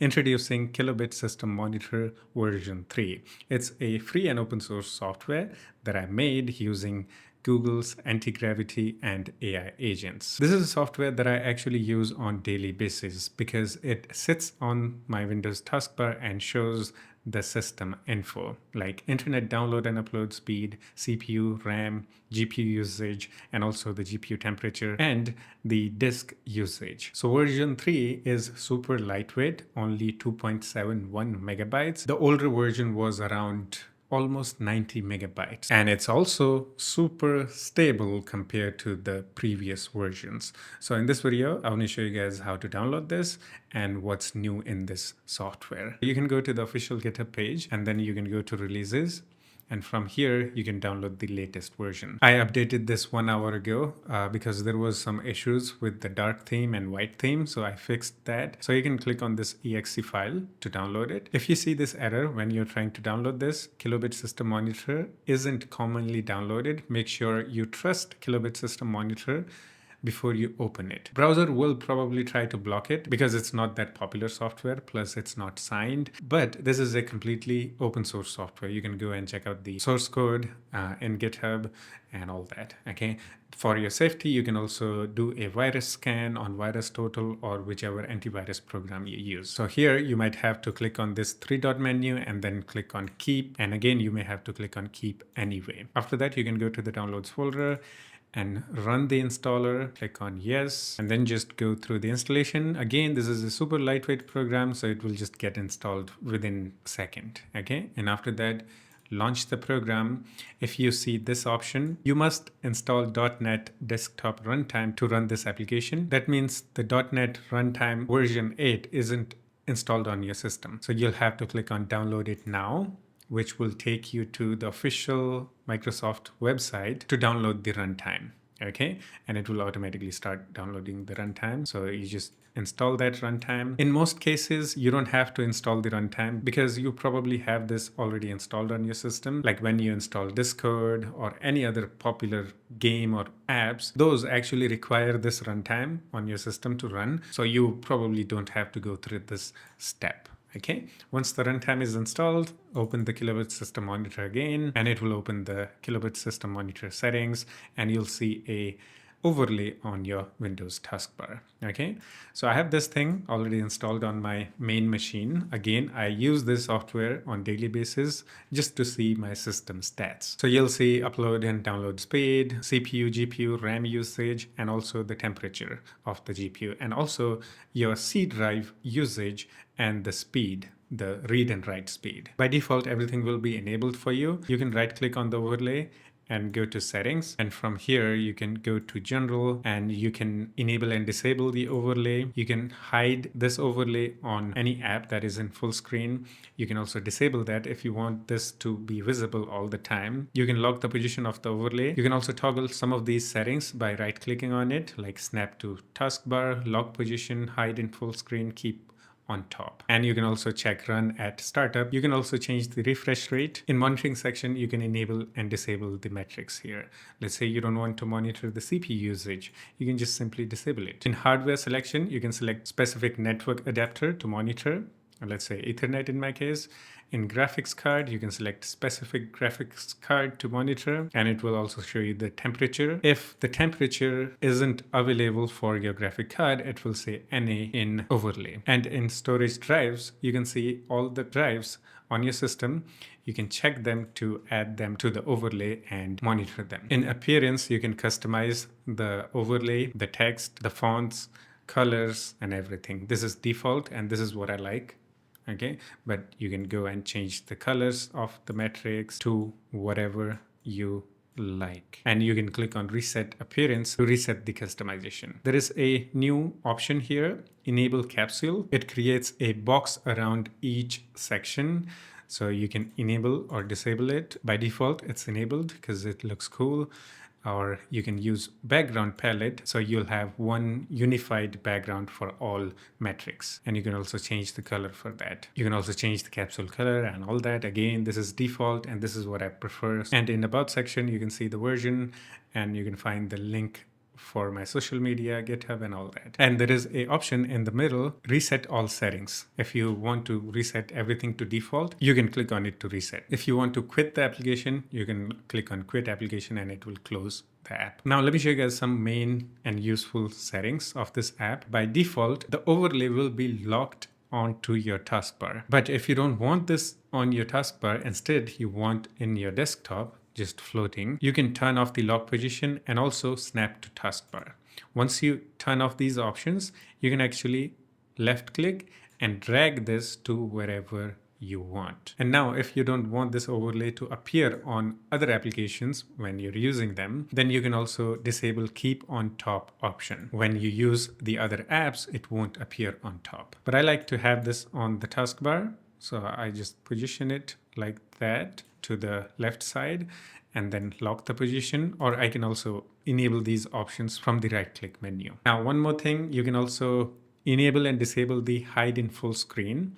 Introducing Kilobit System Monitor version 3. It's a free and open source software that I made using Google's anti-gravity and AI agents. This is a software that I actually use on daily basis because it sits on my Windows taskbar and shows the system info like internet download and upload speed, CPU, RAM, GPU usage, and also the GPU temperature and the disk usage. So version 3 is super lightweight, only 2.71 megabytes. The older version was around almost 90 megabytes, and it's also super stable compared to the previous versions. So in this video, I want to show you guys how to download this and what's new in this software. You can go to the official GitHub page and then you can go to releases. And from here, you can download the latest version. I updated this 1 hour ago because there was some issues with the dark theme and white theme. So I fixed that. So you can click on this exe file to download it. If you see this error when you're trying to download this, Kilobit System Monitor isn't commonly downloaded. Make sure you trust Kilobit System Monitor before you open it. Browser will probably try to block it because it's not that popular software, plus it's not signed, but this is a completely open source software. You can go and check out the source code in GitHub and all that, okay? For your safety, you can also do a virus scan on VirusTotal or whichever antivirus program you use. So here you might have to click on this three-dot menu and then click on keep. And again, you may have to click on keep anyway. After that, you can go to the downloads folder and run the installer, click on yes, and then just go through the installation. Again, this is a super lightweight program, so it will just get installed within a second, okay? And after that, launch the program. If you see this option, you must install .NET Desktop Runtime to run this application. That means the .NET Runtime version 8 isn't installed on your system. So you'll have to click on download it now, which will take you to the official Microsoft website to download the runtime, okay? And it will automatically start downloading the runtime. So you just install that runtime. In most cases, you don't have to install the runtime because you probably have this already installed on your system. Like when you install Discord or any other popular game or apps, those actually require this runtime on your system to run. So you probably don't have to go through this step. Okay, once the runtime is installed, open the Kilobit System Monitor again, and it will open the Kilobit System Monitor settings, and you'll see a overlay on your Windows taskbar. Okay, so I have this thing already installed on my main machine. Again, I use this software on daily basis just to see my system stats. So you'll see upload and download speed, CPU, GPU, RAM usage, and also the temperature of the GPU, and also your C drive usage and the speed, the read and write speed. By default, everything will be enabled for you. You can right click on the overlay and go to settings, and from here you can go to general and you can enable and disable the overlay. You can hide this overlay on any app that is in full screen. You can also disable that if you want this to be visible all the time. You can lock the position of the overlay. You can also toggle some of these settings by right clicking on it, like snap to taskbar, lock position, hide in full screen, keep on top. And you can also check run at startup. You can also change the refresh rate. In monitoring section, you can enable and disable the metrics here. Let's say you don't want to monitor the CPU usage. You can just simply disable it. In hardware selection, you can select specific network adapter to monitor. Let's say Ethernet in my case. In graphics card, you can select specific graphics card to monitor, and it will also show you the temperature. If the temperature isn't available for your graphic card, it will say NA in overlay. And in storage drives, you can see all the drives on your system. You can check them to add them to the overlay and monitor them. In appearance, you can customize the overlay, the text, the fonts, colors, and everything. This is default, and this is what I like. Okay, but you can go and change the colors of the metrics to whatever you like, and you can click on reset appearance to reset the customization. There is a new option here, enable capsule. It creates a box around each section, so you can enable or disable it. By default, it's enabled because it looks cool. Or you can use background palette, so you'll have one unified background for all metrics, and you can also change the color for that. You can also change the capsule color and all that. Again, this is default and this is what I prefer. And in about section, you can see the version and you can find the link for my social media, GitHub, and all that. And there is a option in the middle, reset all settings. If you want to reset everything to default, you can click on it to reset. If you want to quit the application, you can click on quit application and it will close the app. Now let me show you guys some main and useful settings of this app. By default, the overlay will be locked onto your taskbar. But if you don't want this on your taskbar, instead you want in your desktop, just floating, you can turn off the lock position and also snap to taskbar. Once you turn off these options, you can actually left click and drag this to wherever you want. And now if you don't want this overlay to appear on other applications when you're using them, then you can also disable keep on top option. When you use the other apps, it won't appear on top. But I like to have this on the taskbar. So I just position it like that to the left side and then lock the position, or I can also enable these options from the right click menu. Now, one more thing, you can also enable and disable the hide in full screen.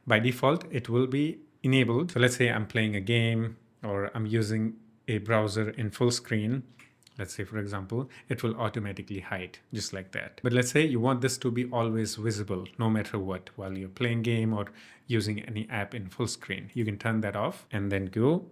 By default, it will be enabled. So let's say I'm playing a game or I'm using a browser in full screen. Let's say, for example, it will automatically hide just like that. But let's say you want this to be always visible no matter what while you're playing game or using any app in full screen. You can turn that off and then go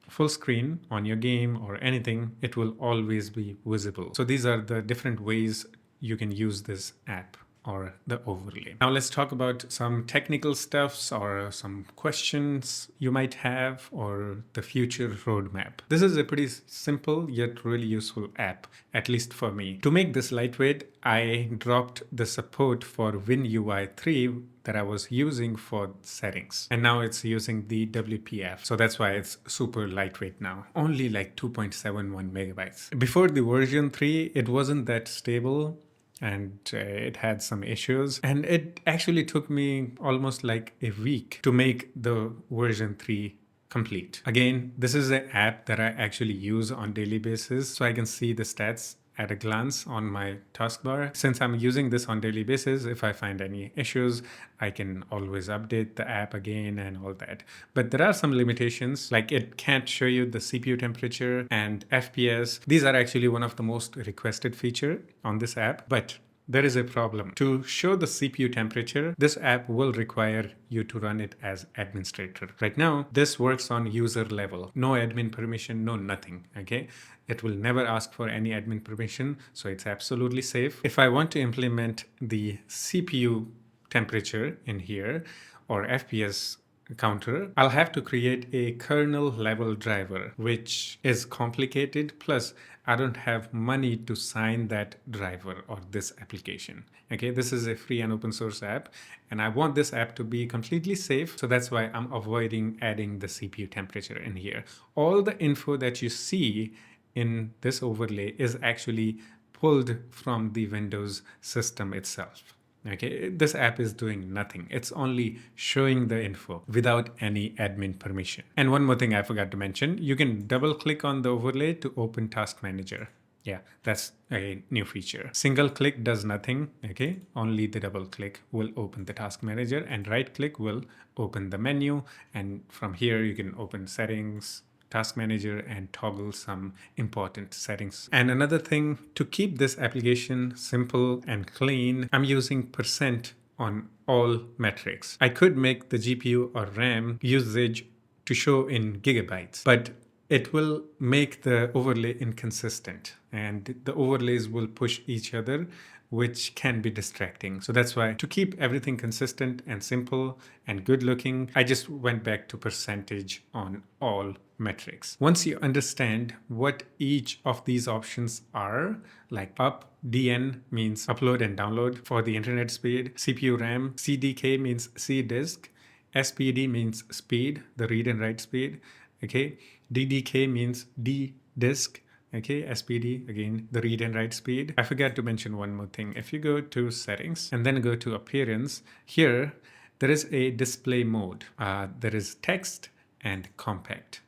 full screen on your game or anything. It will always be visible. So these are the different ways you can use this app or the overlay. Now let's talk about some technical stuffs or some questions you might have or the future roadmap. This is a pretty simple yet really useful app, at least for me. To make this lightweight, I dropped the support for WinUI 3 that I was using for settings. And now it's using the WPF. So that's why it's super lightweight now. Only like 2.71 megabytes. Before the version 3, it wasn't that stable. And it had some issues, and it actually took me almost like a week to make the version 3 complete. Again, this is an app that I actually use on daily basis, so I can see the stats at a glance on my taskbar. Since I'm using this on daily basis, if I find any issues, I can always update the app again and all that. But there are some limitations, like it can't show you the CPU temperature and FPS. These are actually one of the most requested feature on this app, but there is a problem. To show the CPU temperature, this app will require you to run it as administrator. Right now, this works on user level. No admin permission, no nothing, okay? It will never ask for any admin permission, so it's absolutely safe. If I want to implement the CPU temperature in here or FPS counter, I'll have to create a kernel level driver, which is complicated. Plus, I don't have money to sign that driver or this application. Okay, this is a free and open source app, and I want this app to be completely safe. So that's why I'm avoiding adding the CPU temperature in here. All the info that you see in this overlay is actually pulled from the Windows system itself. Okay, this app is doing nothing. It's only showing the info without any admin permission. And one more thing I forgot to mention, you can double click on the overlay to open Task Manager. Yeah, that's a new feature. Single click does nothing, okay? Only the double click will open the Task Manager, and right click will open the menu. And from here you can open settings, Task Manager, and toggle some important settings. And another thing, to keep this application simple and clean, I'm using % on all metrics. I could make the GPU or RAM usage to show in gigabytes, but it will make the overlay inconsistent, and the overlays will push each other, which can be distracting. So that's why, to keep everything consistent and simple and good looking, I just went back to % on all metrics. Once you understand what each of these options are, like up, DN means upload and download for the internet speed, CPU RAM, CDK means C disk, SPD means speed, the read and write speed, okay, DDK means D disk, okay, SPD, again, the read and write speed. I forgot to mention one more thing. If you go to settings and then go to appearance, here, there is a display mode. There is text and compact.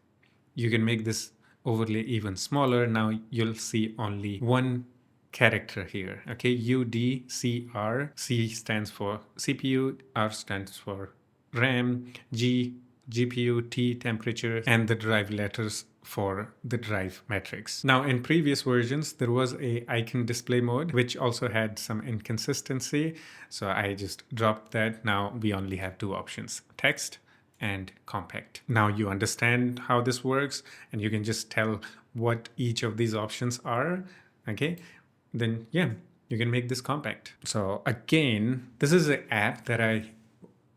You can make this overlay even smaller. Now you'll see only one character here, okay, UDCR. C stands for CPU, R stands for RAM, G GPU, T temperature, and the drive letters for the drive metrics. Now, in previous versions, there was a icon display mode, which also had some inconsistency. So I just dropped that. Now we only have two options, text and compact. Now you understand how this works, and you can just tell what each of these options are. Okay, then yeah, you can make this compact. So again, this is an app that I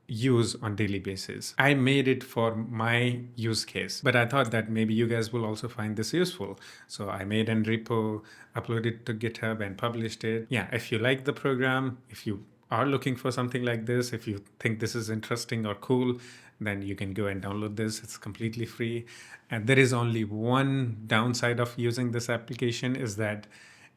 use on daily basis. I made it for my use case, but I thought that maybe you guys will also find this useful. So I made an repo, uploaded it to GitHub and published it. Yeah, if you like the program, if you are looking for something like this, if you think this is interesting or cool, then you can go and download this. It's completely free. And there is only one downside of using this application, is that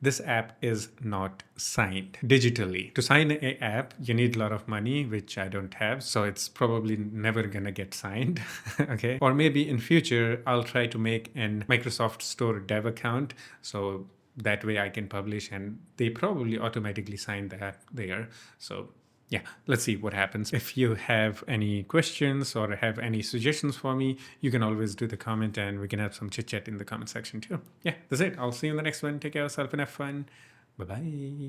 this app is not signed digitally. To sign an app, you need a lot of money, which I don't have. So it's probably never gonna get signed. Okay. Or maybe in future, I'll try to make an Microsoft Store dev account. So that way I can publish, and they probably automatically sign the app there. So yeah, let's see what happens. If you have any questions or have any suggestions for me, you can always do the comment, and we can have some chit chat in the comment section too. Yeah, that's it. I'll see you in the next one. Take care of yourself and have fun. Bye-bye.